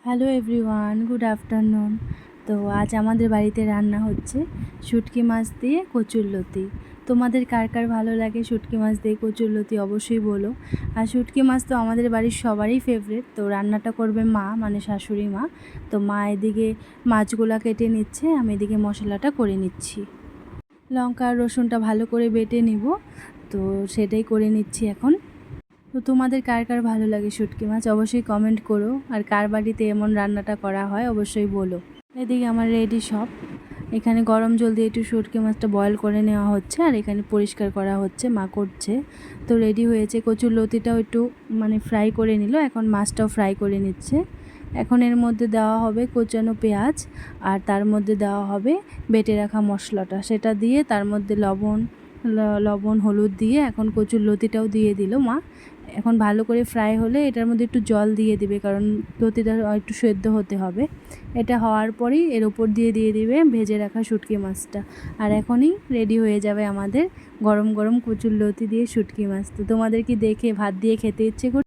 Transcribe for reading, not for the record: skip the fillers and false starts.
Hello everyone, good afternoon. তো আজ আমাদের বাড়িতে রান্না হচ্ছে শুটকি মাছ দিয়ে কচুরলতি। তোমাদের কার কার ভালো লাগে শুটকি মাছ দিয়ে কচুরলতি অবশ্যই বলো। আর শুটকি মাছ তো আমাদের বাড়ির সবারই ফেভারিট। তো রান্নাটা করবে মা, মানে শাশুড়ি মা। তো মা এদিকে মাছগুলা কেটে নিচ্ছে, আমি এদিকে মশলাটা করে নিচ্ছি। লঙ্কা আর রসুনটা ভালো করে বেটে নিব, তো সেটাই করে নিচ্ছি এখন। তো তোমাদের কার কার ভালো লাগে শুটকি মাছ অবশ্যই কমেন্ট করো, আর কার বাড়িতে এমন রান্নাটা করা হয় অবশ্যই বলো। এদিকে আমার রেডি সব। এখানে গরম জল দিয়ে একটু শুটকি মাছটা বয়েল করে নেওয়া হচ্ছে, আর এখানে পরিষ্কার করা হচ্ছে, মা করছে। তো রেডি হয়েছে। কচুরলতিটাও একটু ফ্রাই করে নিল, এখন মাছটাও ফ্রাই করে নিচ্ছে। এখন এর মধ্যে দেওয়া হবে কোচানো পেঁয়াজ, আর তার মধ্যে দেওয়া হবে বেটে রাখা মশলাটা, সেটা দিয়ে তার মধ্যে লবণ হলুদ দিয়ে এখন কচুরলতিটাও দিয়ে দিল মা। এখন ভালো করে ফ্রাই হলে এটার মধ্যে একটু জল দিয়ে দিবে, কারণ লতিটা একটু সেদ্ধ হতে হবে। এটা হওয়ার পরেই এর ওপর দিয়ে দিবে ভেজে রাখা শুটকি মাছটা। আর এখনই রেডি হয়ে যাবে আমাদের গরম গরম কচুরলতি দিয়ে শুটকি মাছ। তো তোমাদের কি দেখে ভাত দিয়ে খেতে ইচ্ছে করছে?